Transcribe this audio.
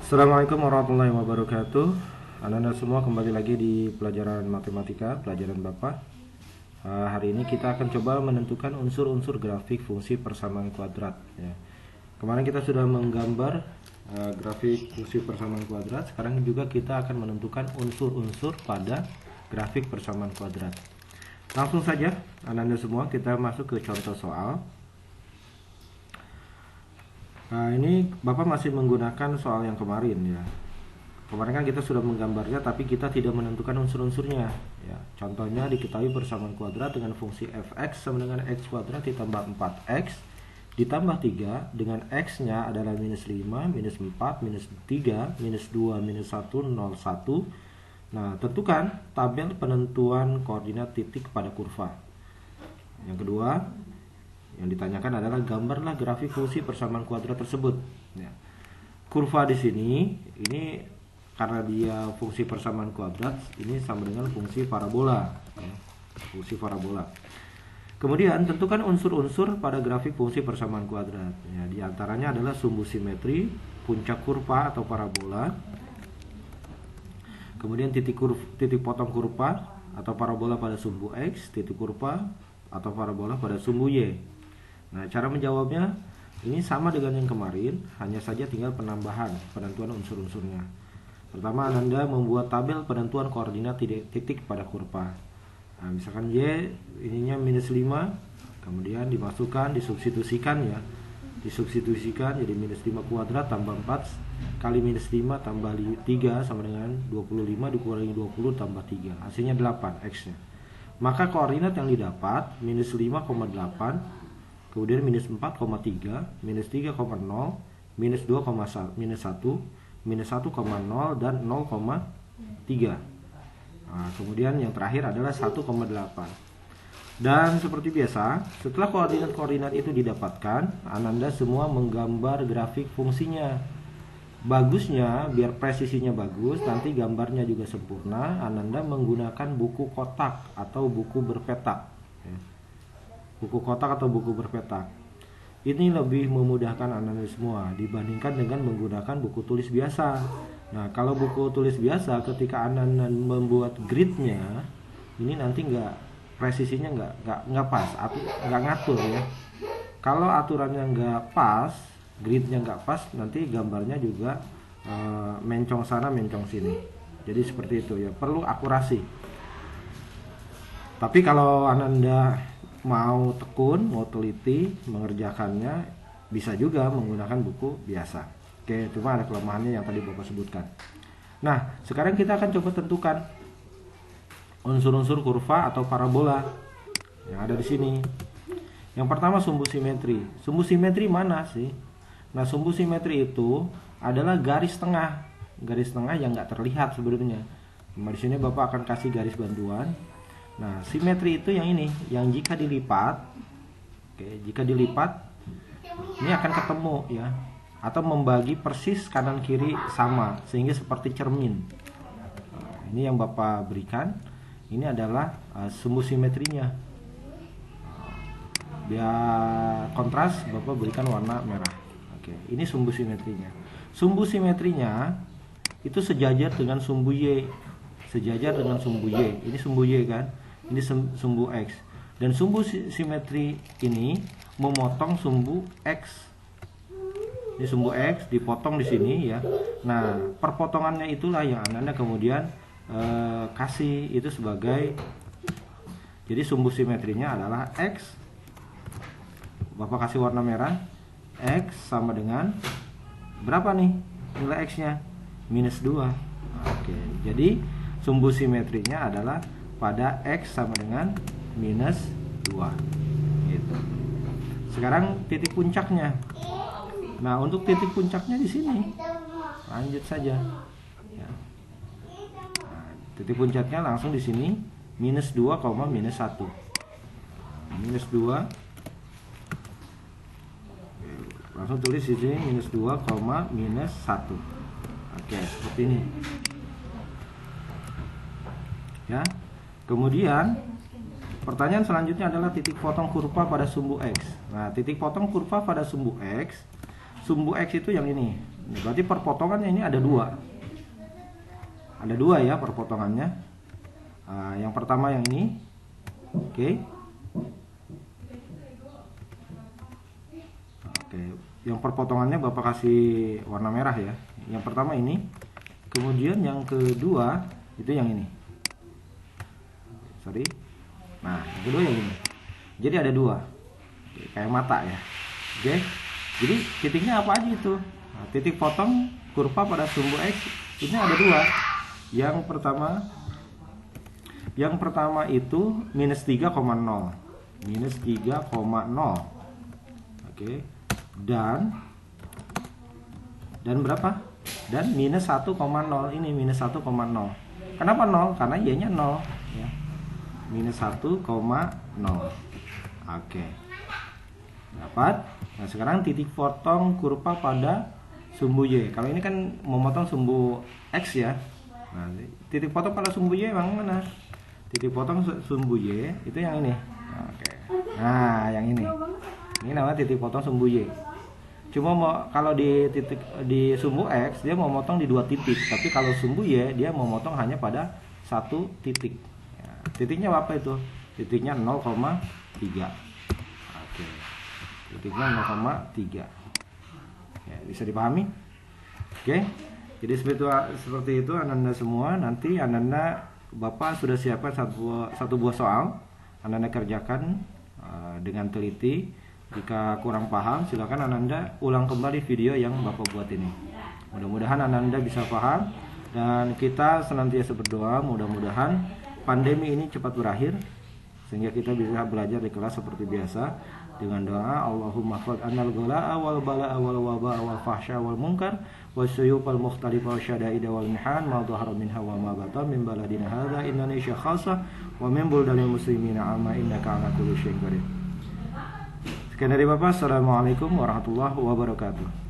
Assalamualaikum warahmatullahi wabarakatuh. Anak-anak semua kembali lagi di pelajaran matematika, pelajaran Bapak. Hari ini kita akan coba menentukan unsur-unsur grafik fungsi persamaan kuadrat ya. Kemarin kita sudah menggambar grafik fungsi persamaan kuadrat. Sekarang juga kita akan menentukan unsur-unsur pada grafik persamaan kuadrat. Langsung saja anak-anak semua kita masuk ke contoh soal. Nah, ini Bapak masih menggunakan soal yang kemarin ya. Kemarin kan kita sudah menggambarnya tapi kita tidak menentukan unsur-unsurnya ya. Contohnya diketahui persamaan kuadrat dengan fungsi fx sama dengan x kuadrat ditambah 4x ditambah 3 dengan x-nya adalah minus 5, minus 4, minus 3, minus 2, minus 1, 0, 1. Nah, tentukan tabel penentuan koordinat titik pada kurva. Yang kedua, yang ditanyakan adalah gambarlah grafik fungsi persamaan kuadrat tersebut. Ya. Kurva di sini ini karena dia fungsi persamaan kuadrat ini sama dengan fungsi parabola. Ya. Fungsi parabola. Kemudian tentukan unsur-unsur pada grafik fungsi persamaan kuadrat. Ya, di antaranya adalah sumbu simetri, puncak kurva atau parabola. Kemudian titik potong kurva atau parabola pada sumbu x, titik kurva atau parabola pada sumbu y. Nah, cara menjawabnya ini sama dengan yang kemarin, hanya saja tinggal penambahan penentuan unsur-unsurnya. Pertama, Anda membuat tabel penentuan koordinat titik pada kurva. Nah, misalkan Y ininya minus 5, kemudian dimasukkan, disubstitusikan ya. Disubstitusikan jadi minus 5 kuadrat tambah 4 kali minus 5 tambah 3 sama dengan 25 dikurangi 20 tambah 3. Hasilnya 8 X-nya. Maka koordinat yang didapat minus 5,8, kemudian minus 4,3, minus 3,0, minus 2,1, minus 1,0 dan 0,3. Nah, kemudian yang terakhir adalah 1,8. Dan seperti biasa, setelah koordinat-koordinat itu didapatkan, Ananda semua menggambar grafik fungsinya. Bagusnya, biar presisinya bagus, nanti gambarnya juga sempurna, Ananda menggunakan buku kotak atau buku berpetak. Buku kotak atau buku berpetak. Ini lebih memudahkan anak-anak semua dibandingkan dengan menggunakan buku tulis biasa. Nah, kalau buku tulis biasa ketika anak-anak membuat gridnya, ini nanti presisinya nggak pas, nggak ngatur ya. Kalau aturannya nggak pas, gridnya nggak pas, nanti gambarnya juga mencong sana mencong sini. Jadi seperti itu ya, perlu akurasi. Tapi kalau Anda mau tekun, mau teliti mengerjakannya, bisa juga menggunakan buku biasa. Oke, cuma ada kelemahannya yang tadi Bapak sebutkan. Nah, sekarang kita akan coba tentukan unsur-unsur kurva atau parabola yang ada di sini. Yang pertama sumbu simetri. Sumbu simetri mana sih? Nah, sumbu simetri itu adalah garis tengah yang nggak terlihat sebenarnya. Nah, di sini Bapak akan kasih garis bantuan. Nah, simetri itu yang ini, yang jika dilipat, jika dilipat, ini akan ketemu ya, atau membagi persis kanan kiri sama, sehingga seperti cermin. Nah, ini yang Bapak berikan, ini adalah sumbu simetrinya. Biar kontras, Bapak berikan warna merah. Oke, ini sumbu simetrinya. Sumbu simetrinya itu sejajar dengan sumbu Y, Ini sumbu Y kan? Ini sumbu X. Dan sumbu simetri ini memotong sumbu X. Ini sumbu X dipotong di sini ya. Nah, perpotongannya itulah yang Anda kemudian kasih itu sebagai, jadi sumbu simetrinya adalah X. Bapak kasih warna merah. X sama dengan berapa nih nilai X-nya? Minus 2. Oke, jadi sumbu simetrinya adalah pada X sama dengan minus 2 gitu. Sekarang titik puncaknya. Nah, untuk titik puncaknya di sini lanjut saja ya. Nah, titik puncaknya langsung di sini minus 2, minus 1. Minus 2. Langsung tulis di sini minus 2, minus 1. Oke, seperti ini. Ya. Kemudian pertanyaan selanjutnya adalah titik potong kurva pada sumbu X. Nah, titik potong kurva pada sumbu X itu yang ini. Berarti perpotongannya ini ada dua ya perpotongannya. Yang pertama yang ini, oke. Yang perpotongannya Bapak kasih warna merah ya. Yang pertama ini, kemudian yang kedua itu yang ini. Nah, yang kedua yang ini. Jadi ada dua, kayak mata ya. Oke. Jadi titiknya apa aja itu? Nah, titik potong kurva pada sumbu X ini ada dua. Yang pertama itu minus 3,0. Oke. Dan berapa? Dan minus 1,0. Ini minus 1,0. Kenapa 0? Karena y-nya 0 ya. Minus 1,0. Oke. Dapat. Nah, sekarang titik potong kurva pada sumbu y. Kalau ini kan memotong sumbu X ya. Nah, titik potong pada sumbu y yang mana? Titik potong sumbu y itu yang ini. Oke. Nah, yang ini. Ini namanya titik potong sumbu y. Cuma kalau di sumbu X dia mau motong di dua titik, tapi kalau sumbu Y dia mau motong hanya pada satu titik. Ya, titiknya apa itu? Titiknya 0,3. Oke. Titiknya 0,3. Ya, bisa dipahami? Oke. Jadi seperti itu Ananda semua. Nanti Ananda Bapak sudah siapkan satu buah soal. Ananda kerjakan dengan teliti. Jika kurang paham, silakan Ananda ulang kembali video yang Bapak buat ini. Mudah-mudahan Ananda bisa paham, dan kita senantiasa berdoa mudah-mudahan pandemi ini cepat berakhir sehingga kita bisa belajar di kelas seperti biasa dengan doa Allahumma fad annal ghalaa wal balaa wal wabaa wal fahsya wal munkar wasyuyub al mukhtalifa wasyadaida wal mihan ma dhahara minha wa ma batan min baladina hadza Indonesia khassa wa min buldil muslimina amma innaka ala kulli syai'in qadir. Sekian dari Bapak. Assalamualaikum warahmatullahi wabarakatuh.